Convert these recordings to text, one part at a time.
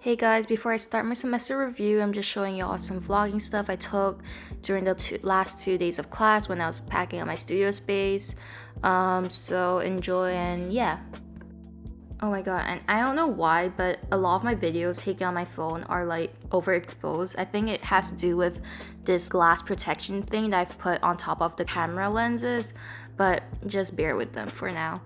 Hey guys, before I start my semester review, I'm just showing y'all some vlogging stuff I took during the last 2 days of class when I was packing up my studio space. So enjoy and yeah. Oh my god, and I don't know why, but a lot of my videos taken on my phone are like overexposed. I think it has to do with this glass protection thing that I've put on top of the camera lenses, but just bear with them for now.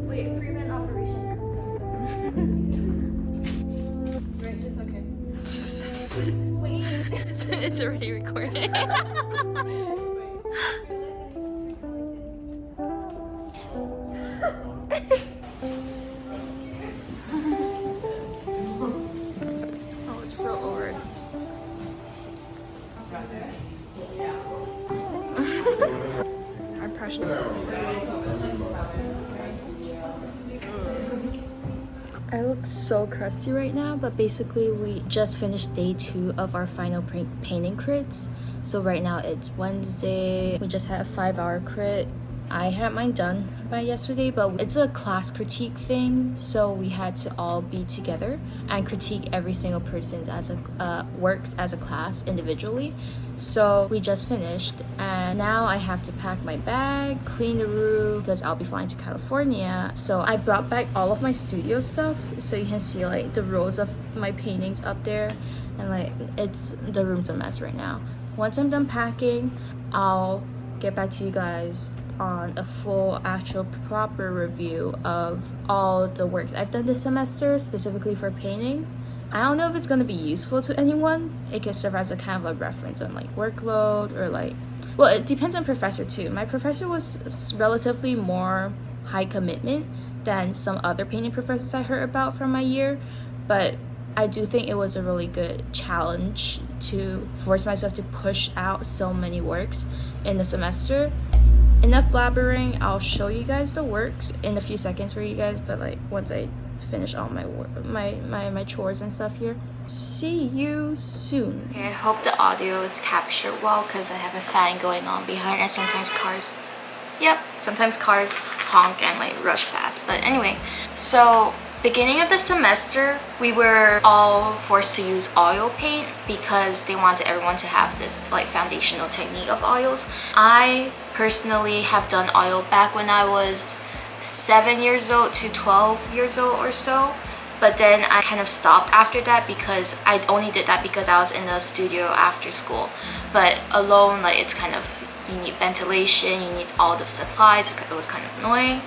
Wait, Freeman operation. Right, just okay. Wait. It's already recording. Oh, it's so over. Our pressure. I look so crusty right now, but basically we just finished day 2 of our final painting crits. So right now it's Wednesday. We just had a 5-hour crit. I had mine done by yesterday, but it's a class critique thing, so we had to all be together and critique every single person's as a works as a class individually. So we just finished, and now I have to pack my bag, clean the room because I'll be flying to California. So I brought back all of my studio stuff, so you can see like the rows of my paintings up there, and like the room's a mess right now. Once I'm done packing, I'll get back to you guys on a full actual proper review of all the works I've done this semester specifically for painting. I don't know if it's going to be useful to anyone. It could serve as a kind of a reference on like workload or like, well, it depends on professor too. My professor was relatively more high commitment than some other painting professors I heard about from my year, but I do think it was a really good challenge to force myself to push out so many works in the semester. Enough blabbering. I'll show you guys the works in a few seconds for you guys, but like once I finish all my chores and stuff here. See you soon. Okay, I hope the audio is captured well because I have a fan going on behind, and sometimes cars honk and like rush past. But anyway, so beginning of the semester, we were all forced to use oil paint because they wanted everyone to have this like foundational technique of oils. I personally have done oil back when I was 7 years old to 12 years old or so, but then I kind of stopped after that because I only did that because I was in the studio after school. But alone, like it's kind of, you need ventilation, you need all the supplies. It was kind of annoying.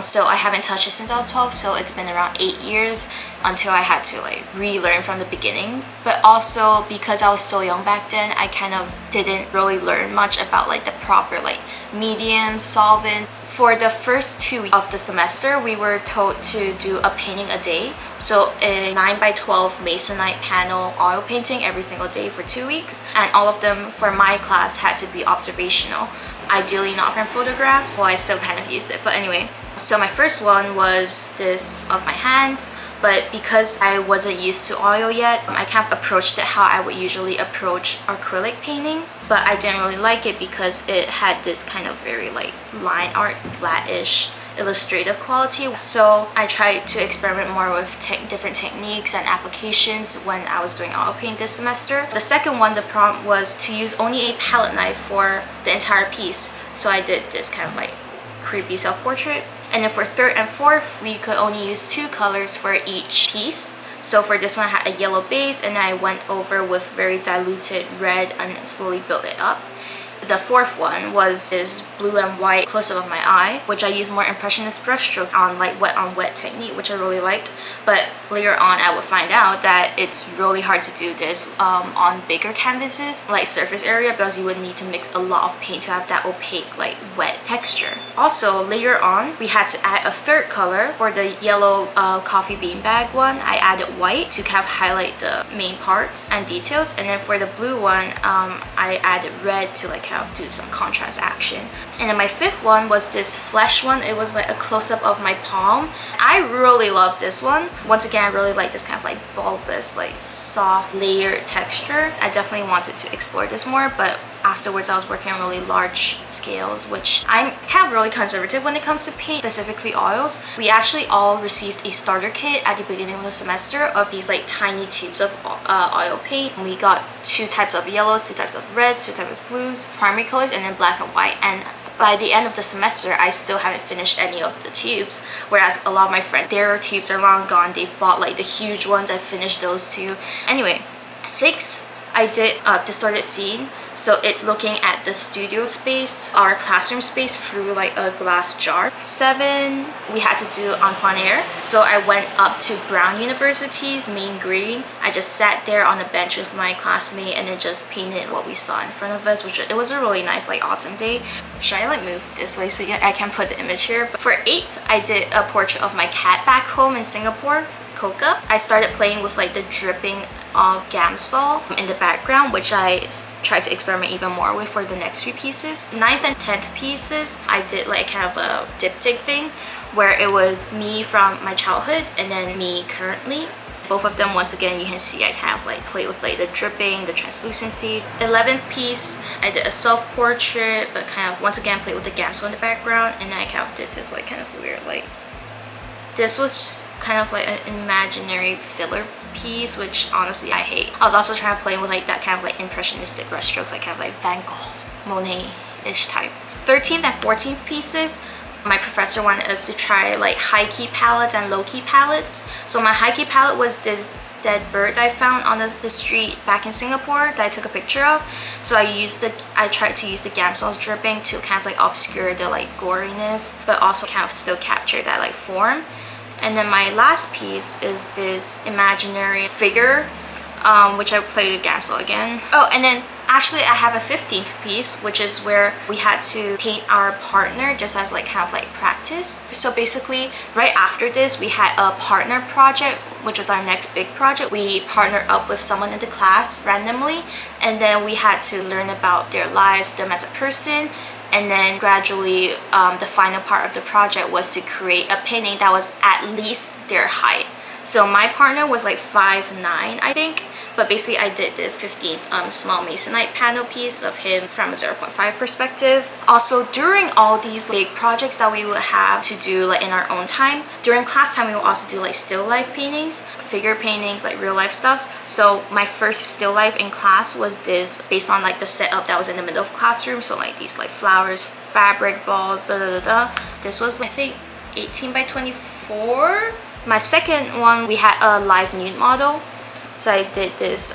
So I haven't touched it since I was 12, so it's been around 8 years until I had to like relearn from the beginning. But also because I was so young back then, I kind of didn't really learn much about like the proper like mediums, solvents. For the first 2 weeks of the semester, we were told to do a painting a day. So a 9x12 masonite panel oil painting every single day for 2 weeks. And all of them for my class had to be observational. Ideally not from photographs. Well, I still kind of used it, but anyway. So my first one was this of my hands, but because I wasn't used to oil yet, I kind of approached it how I would usually approach acrylic painting. But I didn't really like it because it had this kind of very like line art, flat-ish illustrative quality. So I tried to experiment more with different techniques and applications when I was doing oil paint this semester. The second one, the prompt was to use only a palette knife for the entire piece. So I did this kind of like creepy self-portrait. And then for third and fourth, we could only use 2 colors for each piece. So for this one, I had a yellow base, and I went over with very diluted red and slowly built it up. The fourth one was this blue and white close-up of my eye, which I used more impressionist brushstrokes on like wet on wet technique, which I really liked. But later on I would find out that it's really hard to do this on bigger canvases like surface area, because you would need to mix a lot of paint to have that opaque like wet texture. Also later on we had to add a third color. For the yellow coffee bean bag one, I added white to kind of highlight the main parts and details, and then for the blue one I added red to like have do some contrast action. And then my fifth one was this flesh one. It was like a close-up of my palm. I really love this one. Once again, I really like this kind of like bulbous, like soft layered texture. I definitely wanted to explore this more, but afterwards I was working on really large scales, which I'm kind of really conservative when it comes to paint, specifically oils. We actually all received a starter kit at the beginning of the semester of these like tiny tubes of oil paint. We got 2 types of yellows, 2 types of reds, 2 types of blues, primary colors, and then black and white. And by the end of the semester, I still haven't finished any of the tubes, whereas a lot of my friends, their tubes are long gone. They've bought like the huge ones. I finished those too. Anyway, 6, I did distorted scene. So it's looking at the studio space, our classroom space, through like a glass jar. 7, we had to do en plein air. So I went up to Brown University's main green. I just sat there on a bench with my classmate and then just painted what we saw in front of us, which it was a really nice like autumn day. Should I like move this way so I can put the image here? But for 8th, I did a portrait of my cat back home in Singapore, Coca. I started playing with like the dripping of Gamsol in the background, which I tried to experiment even more with for the next few pieces. 9th and 10th pieces, I did like kind of a diptych thing where it was me from my childhood and then me currently. Both of them, once again, you can see I kind of like play with like the dripping, the translucency. 11th piece, I did a self-portrait, but kind of once again played with the Gamsol in the background, and then I kind of did this like kind of weird like, this was just kind of like an imaginary filler piece, which honestly I hate. I was also trying to play with like that kind of like impressionistic brushstrokes, like kind of like Van Gogh, Monet-ish type. 13th and 14th pieces, my professor wanted us to try like high key palettes and low key palettes. So my high key palette was this dead bird I found on the street back in Singapore that I took a picture of. So I tried to use the Gamsol's dripping to kind of like obscure the like goriness, but also kind of still capture that like form. And then my last piece is this imaginary figure, which I played with Gamsol again. Oh, and then actually I have a 15th piece, which is where we had to paint our partner just as like kind of like practice. So basically right after this we had a partner project, which was our next big project. We partnered up with someone in the class randomly, and then we had to learn about their lives, them as a person. And then gradually the final part of the project was to create a painting that was at least their height. So my partner was like 5'9", I think. But basically I did this 15th small masonite panel piece of him from a 0.5 perspective. Also, during all these big projects that we would have to do like in our own time, during class time we would also do like still life paintings, figure paintings, like real life stuff. So my first still life in class was this, based on like the setup that was in the middle of classroom. So like these like flowers, fabric balls, This was I think 18 by 24. My second one, we had a live nude model. So I did this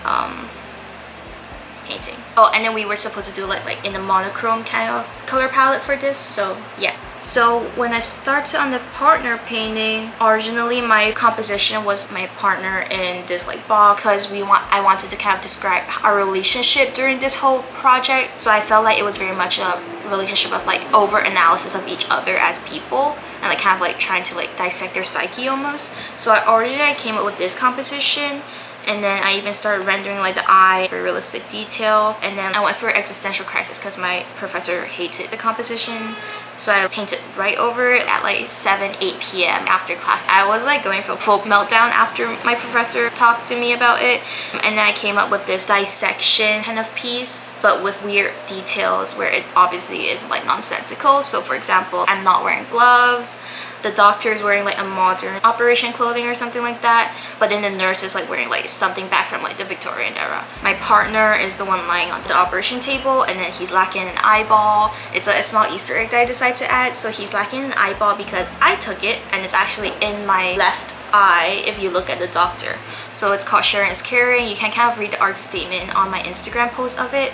painting. Oh, and then we were supposed to do like in a monochrome kind of color palette for this. So yeah. So when I started on the partner painting, originally my composition was my partner in this like box, because I wanted to kind of describe our relationship during this whole project. So I felt like it was very much a relationship of like over analysis of each other as people, and like kind of like trying to like dissect their psyche almost. So originally I came up with this composition. And then I even started rendering like the eye for realistic detail. And then I went for existential crisis because my professor hated the composition. So I painted right over it at like 7, 8 p.m. after class. I was like going for a full meltdown after my professor talked to me about it. And then I came up with this dissection kind of piece, but with weird details where it obviously is like nonsensical. So for example, I'm not wearing gloves. The doctor is wearing like a modern operation clothing or something like that, but then the nurse is like wearing like something back from like the Victorian era. My partner is the one lying on the operation table, and then he's lacking an eyeball. It's a small Easter egg that I decided to add. So he's lacking an eyeball because I took it, and it's actually in my left eye if you look at the doctor. So it's called Sharing is Caring. You can kind of read the art statement on my Instagram post of it.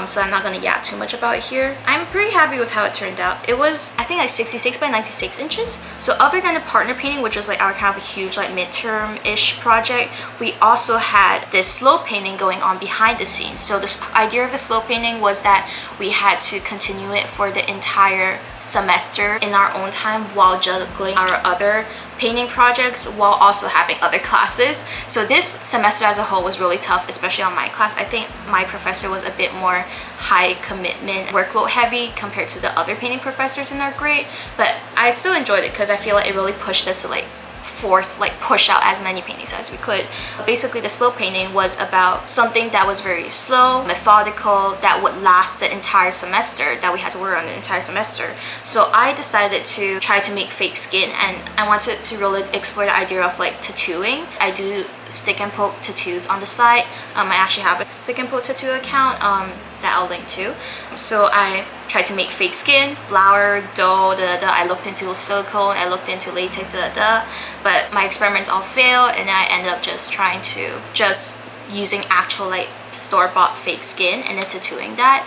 So I'm not gonna yap too much about it here. I'm pretty happy with how it turned out. It was, I think, like 66 by 96 inches. So other than the partner painting, which was like our kind of a huge like midterm-ish project, we also had this slow painting going on behind the scenes. So the idea of the slow painting was that we had to continue it for the entire semester in our own time while juggling our other painting projects while also having other classes. So this semester as a whole was really tough, especially on my class. I think my professor was a bit more high commitment, workload heavy compared to the other painting professors in our grade, but I still enjoyed it because I feel like it really pushed us to like push out as many paintings as we could. Basically, the slow painting was about something that was very slow, methodical, that would last the entire semester, that we had to work on the entire semester. So I decided to try to make fake skin, and I wanted to really explore the idea of like tattooing. I do stick and poke tattoos on the side. I actually have a stick and poke tattoo account that I'll link to. So I tried to make fake skin, flour, dough, I looked into silicone, I looked into latex, but my experiments all failed, and I ended up just trying to using actual like store-bought fake skin and then tattooing that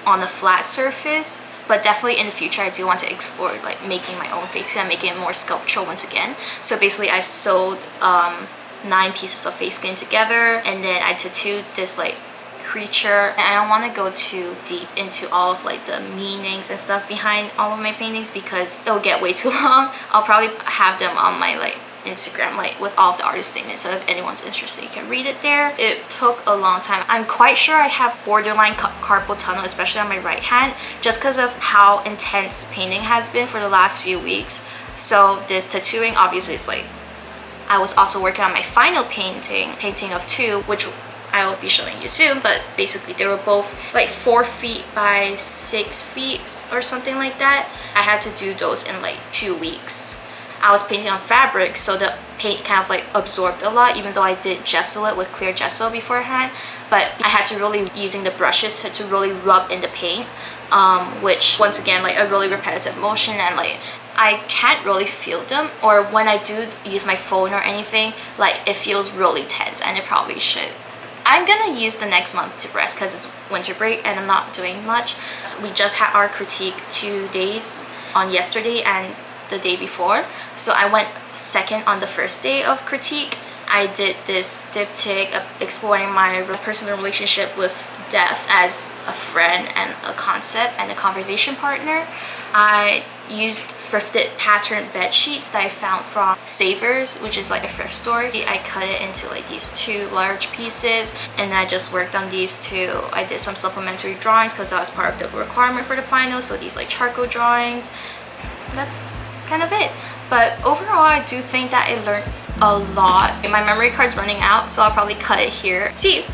on a flat surface. But definitely in the future, I do want to explore like making my own fake skin, making it more sculptural once again. So basically I sewed 9 pieces of fake skin together, and then I tattooed this like creature. And I don't want to go too deep into all of like the meanings and stuff behind all of my paintings because it'll get way too long. I'll probably have them on my like Instagram like with all of the artist statements, so if anyone's interested you can read it there. It took a long time. I'm quite sure I have borderline carpal tunnel, especially on my right hand, just because of how intense painting has been for the last few weeks. So this tattooing, obviously it's like I was also working on my final painting of 2, which I will be showing you soon, but basically they were both like 4 feet by 6 feet or something like that. I had to do those in like 2 weeks. I was painting on fabric, so the paint kind of like absorbed a lot, even though I did gesso it with clear gesso beforehand. But I had to really using the brushes to really rub in the paint, which once again like a really repetitive motion, and like I can't really feel them, or when I do use my phone or anything, like it feels really tense, and it probably should. I'm gonna use the next month to rest because it's winter break and I'm not doing much. So we just had our critique 2 days, on yesterday and the day before. So I went second on the first day of critique. I did this diptych exploring my personal relationship with death as a friend and a concept and a conversation partner. I used thrifted patterned bed sheets that I found from Savers, which is like a thrift store. I cut it into like these 2 large pieces, and I just worked on these 2. I did some supplementary drawings because that was part of the requirement for the final, so these like charcoal drawings. That's kind of it. But overall, I do think that I learned a lot. My memory card's running out, so I'll probably cut it here. See,